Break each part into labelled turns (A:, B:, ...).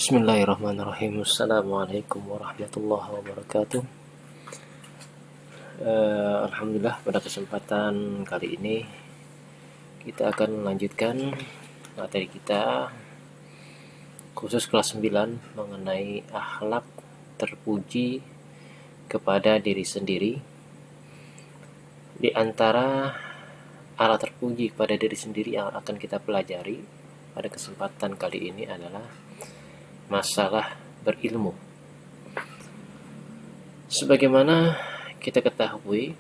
A: Bismillahirrahmanirrahim. Assalamualaikum warahmatullahi wabarakatuh. Alhamdulillah, pada kesempatan kali ini kita akan melanjutkan materi kita khusus kelas 9 mengenai akhlak terpuji kepada diri sendiri. Di antara alat terpuji kepada diri sendiri yang akan kita pelajari pada kesempatan kali ini adalah masalah berilmu. Sebagaimana kita ketahui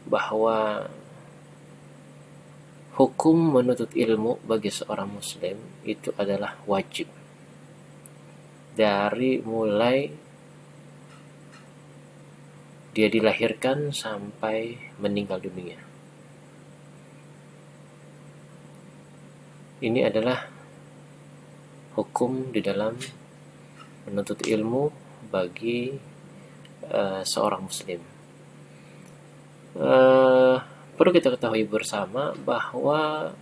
A: bahwa hukum menuntut ilmu bagi seorang muslim itu adalah wajib. Dari mulai dia dilahirkan sampai meninggal dunia. Ini adalah hukum di dalam menuntut ilmu bagi seorang muslim. Perlu kita ketahui bersama bahwa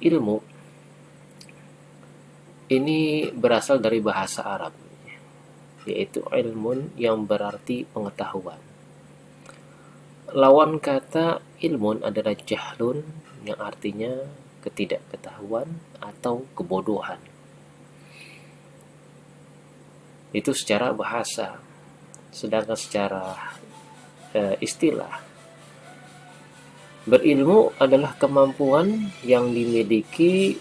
A: ilmu ini berasal dari bahasa Arab, yaitu ilmun yang berarti pengetahuan. Lawan kata ilmun adalah jahlun, yang artinya ketidaktahuan atau kebodohan. Itu secara bahasa. Sedangkan secara istilah, berilmu adalah kemampuan yang dimiliki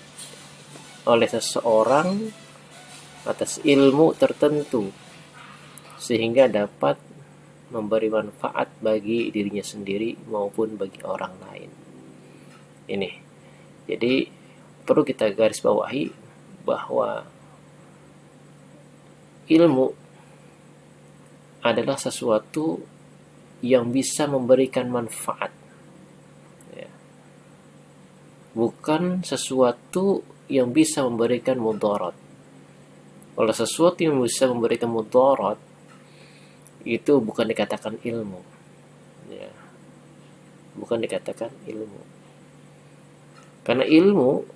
A: oleh seseorang atas ilmu tertentu sehingga dapat memberi manfaat bagi dirinya sendiri maupun bagi orang lain. Ini. Jadi perlu kita garis bawahi bahwa ilmu adalah sesuatu yang bisa memberikan manfaat, ya. Bukan sesuatu yang bisa memberikan mudarat. Kalau sesuatu yang bisa memberikan mudarat itu bukan dikatakan ilmu, ya. Bukan dikatakan ilmu. Karena ilmu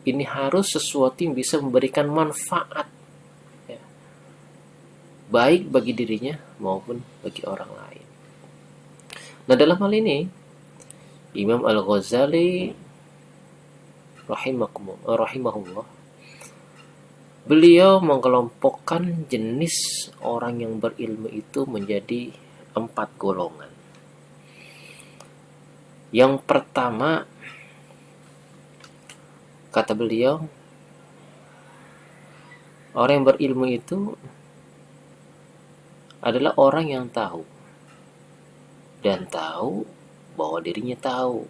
A: ini harus sesuatu yang bisa memberikan manfaat, ya, baik bagi dirinya maupun bagi orang lain. Nah, dalam hal ini Imam Al-Ghazali rahimahullah, beliau mengelompokkan jenis orang yang berilmu itu menjadi 4 golongan. Yang pertama, kata beliau, orang yang berilmu itu adalah orang yang tahu dan tahu bahwa dirinya tahu.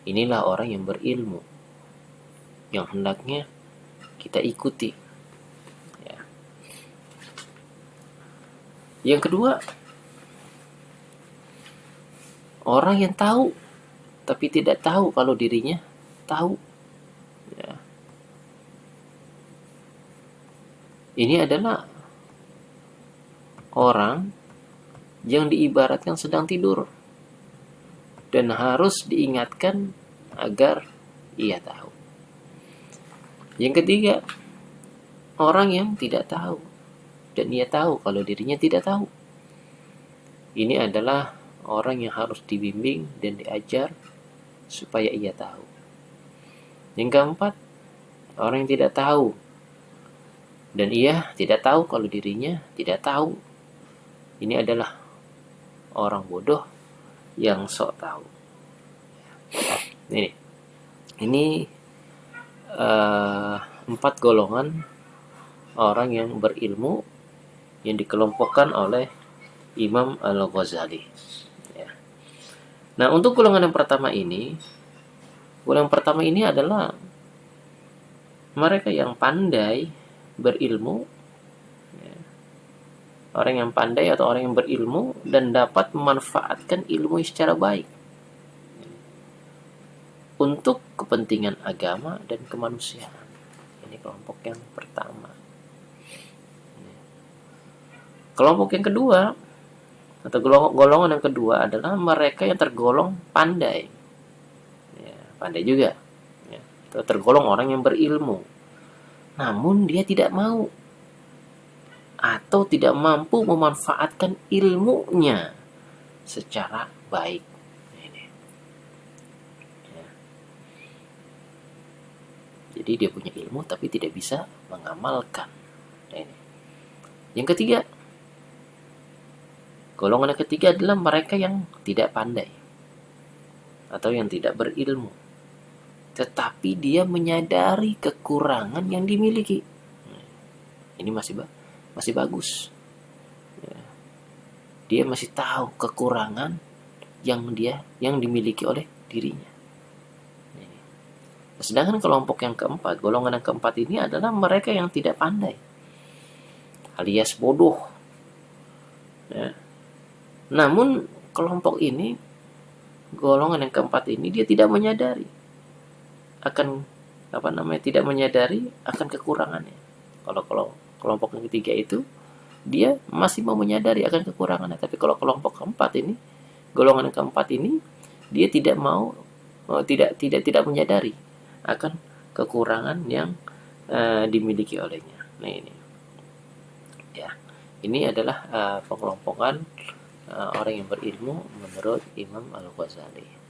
A: Inilah orang yang berilmu yang hendaknya kita ikuti, ya. Yang kedua, orang yang tahu tapi tidak tahu kalau dirinya tahu, ya. Ini adalah orang yang diibaratkan sedang tidur dan harus diingatkan agar ia tahu. Yang ketiga, orang yang tidak tahu dan ia tahu kalau dirinya tidak tahu. Ini adalah orang yang harus dibimbing dan diajar supaya ia tahu. Yang keempat, orang yang tidak tahu dan ia tidak tahu kalau dirinya tidak tahu. Ini adalah orang bodoh yang sok tahu. Ini 4 golongan orang yang berilmu yang dikelompokkan oleh Imam Al-Ghazali, ya. Nah, untuk golongan yang pertama ini adalah mereka yang pandai berilmu, ya. Orang yang pandai atau orang yang berilmu dan dapat memanfaatkan ilmu secara baik untuk kepentingan agama dan kemanusiaan. Ini kelompok yang pertama. Kelompok yang kedua atau golongan yang kedua adalah mereka yang tergolong pandai, ya, pandai juga, ya, tergolong orang yang berilmu namun dia tidak mau atau tidak mampu memanfaatkan ilmunya secara baik. Ini. Ya. Jadi dia punya ilmu tapi tidak bisa mengamalkan. Ini. Yang ketiga, golongan yang ketiga adalah mereka yang tidak pandai atau yang tidak berilmu, tetapi dia menyadari kekurangan yang dimiliki. Ini masih bagus. Ya. Dia masih tahu kekurangan yang dimiliki oleh dirinya. Sedangkan kelompok yang keempat, golongan yang keempat ini adalah mereka yang tidak pandai, alias bodoh. Ya. Namun kelompok ini, golongan yang keempat ini, dia tidak menyadari akan tidak menyadari akan kekurangannya. Kalau kelompok yang ketiga itu, dia masih mau menyadari akan kekurangannya. Tapi kalau kelompok keempat ini, golongan yang keempat ini, dia tidak menyadari akan kekurangan yang dimiliki olehnya. Nah ini, ya, ini adalah pengelompokan orang yang berilmu menurut Imam Al-Ghazali.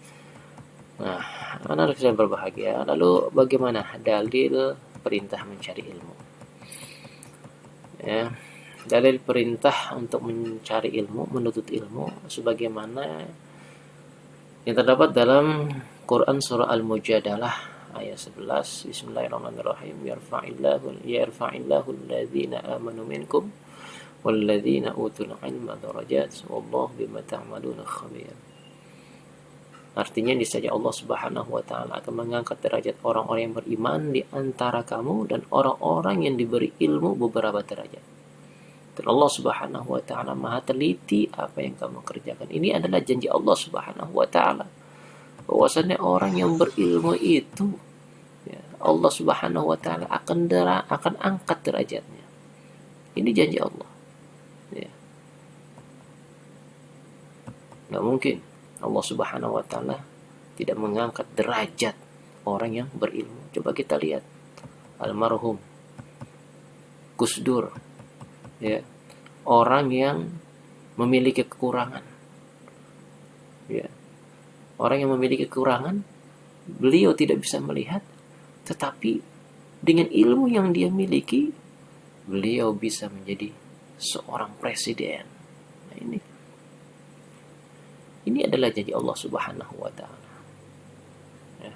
A: Nah, anak-anak yang berbahagia, lalu bagaimana dalil perintah mencari ilmu? Ya, dalil perintah untuk mencari ilmu, menuntut ilmu, sebagaimana yang terdapat dalam Quran surah Al-Mujadalah ayat 11. Bismillahirrahmanirrahim. Yarfa'illahu alladhina amanu minkum walladzina utul ilma darajat wallahu bima ta'maluna khabir. Artinya niscaya Allah Subhanahu wa taala akan mengangkat derajat orang-orang yang beriman di antara kamu dan orang-orang yang diberi ilmu beberapa derajat. Dan Allah Subhanahu wa taala Maha teliti apa yang kamu kerjakan. Ini adalah janji Allah Subhanahu wa taala. Bahwasanya orang yang berilmu itu, ya, Allah Subhanahu wa taala akan angkat derajatnya. Ini janji Allah. Ya. Nggak mungkin Allah Subhanahu wa taala tidak mengangkat derajat orang yang berilmu. Coba kita lihat almarhum Gus Dur, ya, orang yang memiliki kekurangan, ya, orang yang memiliki kekurangan, beliau tidak bisa melihat, tetapi dengan ilmu yang dia miliki, beliau bisa menjadi seorang presiden. Nah, ini adalah janji Allah Subhanahu wa taala. Ya.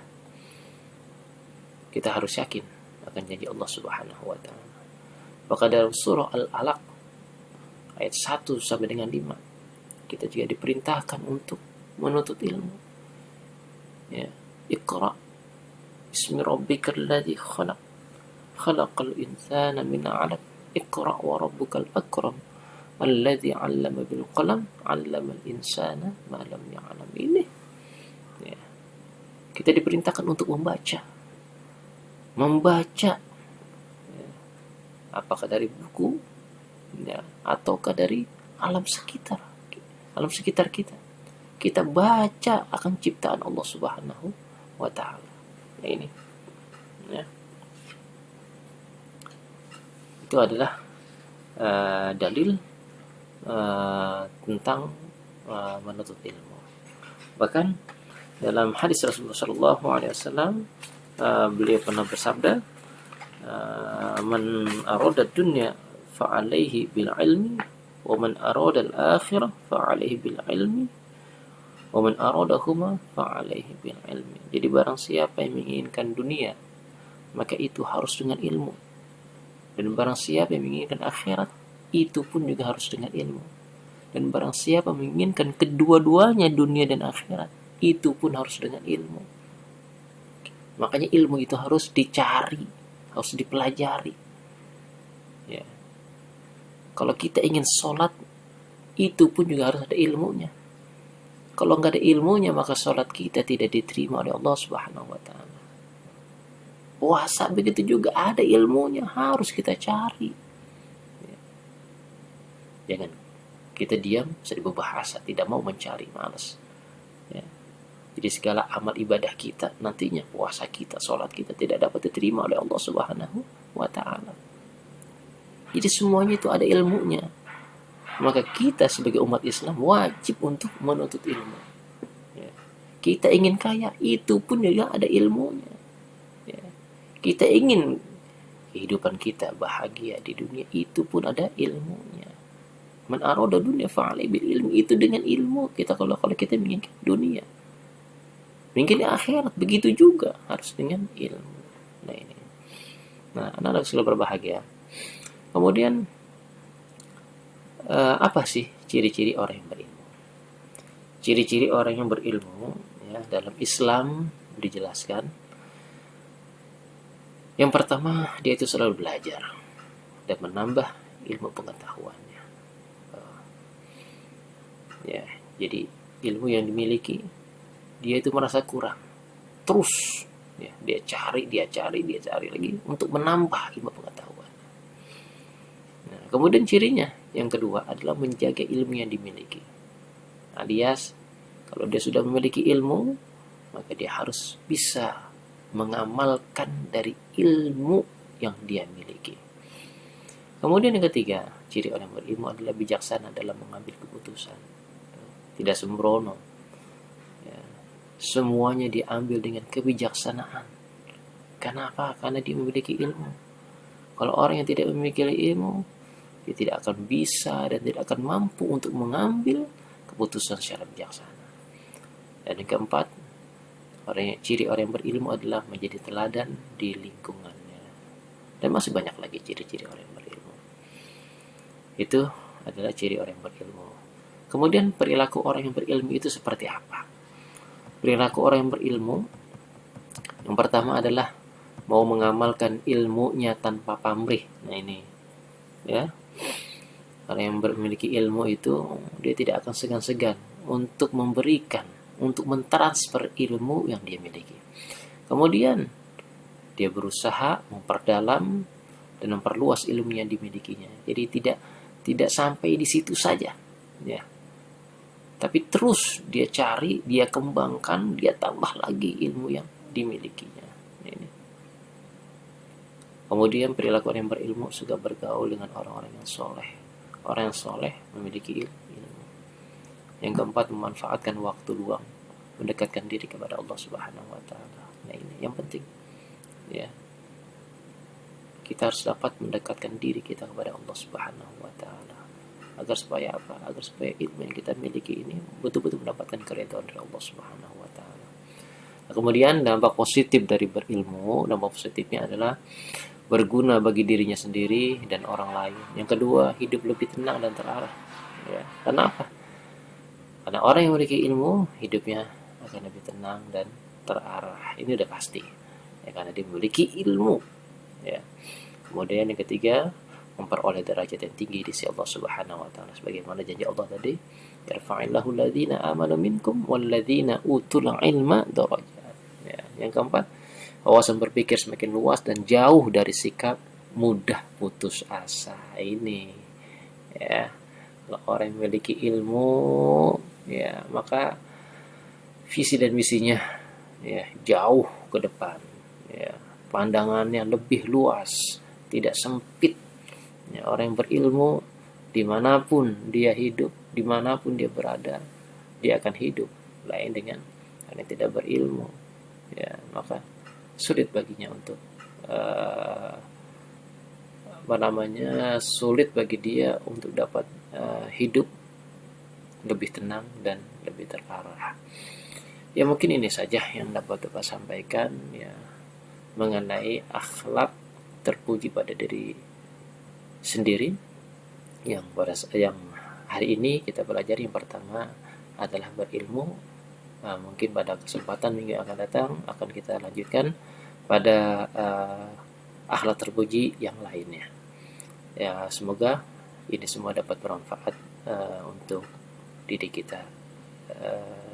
A: Kita harus yakin akan janji Allah Subhanahu wa taala. Maka dalam surah Al-Alaq ayat 1 sampai dengan 5, kita juga diperintahkan untuk menuntut ilmu. Ya, Iqra bismi rabbikal ladzi khalaq. Khalaqal insana min 'alaq. Iqra wa rabbukal akram. Alladzi 'allama bil qalam 'allamal insana ma lam ya'lam. Ini, ya, kita diperintahkan untuk membaca, ya, apakah dari buku, ya, ataukah dari alam sekitar kita. Kita baca akan ciptaan Allah Subhanahu wa taala. Nah, ini, ya, itu adalah dalil tentang menuntut ilmu. Bahkan dalam hadis Rasulullah Shallallahu Alaihi Wasallam, beliau pernah bersabda, man arada dunya fa'alaihi bil ilmi wa man arada al akhirah fa'alaihi bil ilmi wa man aradahuma fa'alaihi bil ilmi. Jadi barang siapa yang menginginkan dunia, maka itu harus dengan ilmu, dan barang siapa yang menginginkan akhirat, itu pun juga harus dengan ilmu. Dan barang siapa menginginkan kedua-duanya, dunia dan akhirat, itu pun harus dengan ilmu. Makanya ilmu itu harus dicari, harus dipelajari. Ya. Kalau kita ingin sholat, itu pun juga harus ada ilmunya. Kalau nggak ada ilmunya, maka sholat kita tidak diterima oleh Allah Subhanahu wa taala. Puasa begitu juga, ada ilmunya, harus kita cari. Jangan kita diam, sedih berbahasa, tidak mau mencari, malas. Ya. Jadi segala amal ibadah kita nantinya, puasa kita, sholat kita tidak dapat diterima oleh Allah Subhanahu wa wa ta'ala. Jadi semuanya itu ada ilmunya. Maka kita sebagai umat Islam wajib untuk menuntut ilmu. Ya. Kita ingin kaya, itu pun juga ada ilmunya. Ya. Kita ingin kehidupan kita bahagia di dunia, itu pun ada ilmunya. Man arada dunia fa'alai bil ilmi, itu dengan ilmu kita. Kalau kita menginginkan dunia, menginginkan akhirat, begitu juga harus dengan ilmu. Nah ini, anak-anak sudah berbahagia. Kemudian apa sih ciri-ciri orang yang berilmu? Ciri-ciri orang yang berilmu, ya, dalam Islam dijelaskan. Yang pertama, dia itu selalu belajar dan menambah ilmu pengetahuannya. Ya, jadi ilmu yang dimiliki dia itu merasa kurang. Terus ya, dia cari lagi untuk menambah ilmu pengetahuan. Nah, kemudian cirinya yang kedua adalah menjaga ilmu yang dimiliki. Alias kalau dia sudah memiliki ilmu, maka dia harus bisa mengamalkan dari ilmu yang dia miliki. Kemudian yang ketiga, ciri orang berilmu adalah bijaksana dalam mengambil keputusan. Tidak sembrono. Ya, semuanya diambil dengan kebijaksanaan. Kenapa? Karena dia memiliki ilmu. Kalau orang yang tidak memiliki ilmu, dia tidak akan bisa dan tidak akan mampu untuk mengambil keputusan secara bijaksana. Dan yang keempat, ciri orang yang berilmu adalah menjadi teladan di lingkungannya. Dan masih banyak lagi ciri-ciri orang yang berilmu. Itu adalah ciri orang yang berilmu. Kemudian perilaku orang yang berilmu itu seperti apa? Perilaku orang yang berilmu, yang pertama adalah mau mengamalkan ilmunya tanpa pamrih. Nah ini, ya, orang yang memiliki ilmu itu dia tidak akan segan-segan untuk memberikan, untuk mentransfer ilmu yang dia miliki. Kemudian dia berusaha memperdalam dan memperluas ilmu yang dimilikinya. Jadi tidak sampai di situ saja, ya. Tapi terus dia cari, dia kembangkan, dia tambah lagi ilmu yang dimilikinya. Ini. Kemudian perilaku orang yang berilmu juga bergaul dengan orang-orang yang soleh. Orang yang soleh memiliki ilmu. Yang keempat, memanfaatkan waktu luang, mendekatkan diri kepada Allah Subhanahu wa Ta'ala. Nah ini yang penting, ya. Kita harus dapat mendekatkan diri kita kepada Allah Subhanahu wa Ta'ala. Agar supaya apa? Agar supaya ilmu yang kita miliki ini betul-betul mendapatkan keridhaan dari Allah Subhanahu wa Ta'ala. Nah, kemudian dampak positif dari berilmu, dampak positifnya adalah berguna bagi dirinya sendiri dan orang lain. Yang kedua, hidup lebih tenang dan terarah. Ya. Kenapa? Karena orang yang memiliki ilmu, hidupnya akan lebih tenang dan terarah. Ini udah pasti. Ya, karena dia memiliki ilmu. Ya. Kemudian yang ketiga, memperoleh derajat yang tinggi di sisi Allah Subhanahu wa Ta'ala, sebagaimana janji Allah tadi, yarfa'illahu alladhina amanu minkum walladzina utul ilma darajat. Ya. Yang keempat, wawasan berpikir semakin luas dan jauh dari sikap mudah putus asa. Ini, ya, kalau orang yang memiliki ilmu, ya, maka visi dan misinya, ya, jauh ke depan, ya, pandangannya lebih luas, tidak sempit. Ya, orang yang berilmu dimanapun dia hidup, dimanapun dia berada, dia akan hidup. Lain dengan orang yang tidak berilmu, ya, maka sulit baginya untuk sulit bagi dia untuk dapat hidup lebih tenang dan lebih terarah. Ya mungkin ini saja yang dapat Bapak sampaikan, ya, mengenai akhlak terpuji pada diri sendiri yang hari ini kita belajar. Yang pertama adalah berilmu. Mungkin pada kesempatan minggu yang akan datang akan kita lanjutkan pada akhlak terpuji yang lainnya. Ya, semoga ini semua dapat bermanfaat untuk diri kita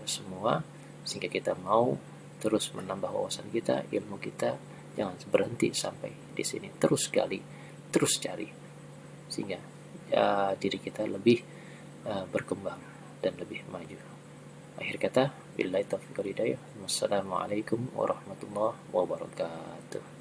A: semua, sehingga kita mau terus menambah wawasan kita, ilmu kita. Jangan berhenti sampai di sini, terus gali, terus cari, sehingga diri kita lebih berkembang dan lebih maju. Akhir kata, billahi taufiq wal hidayah. Wassalamualaikum warahmatullahi wabarakatuh.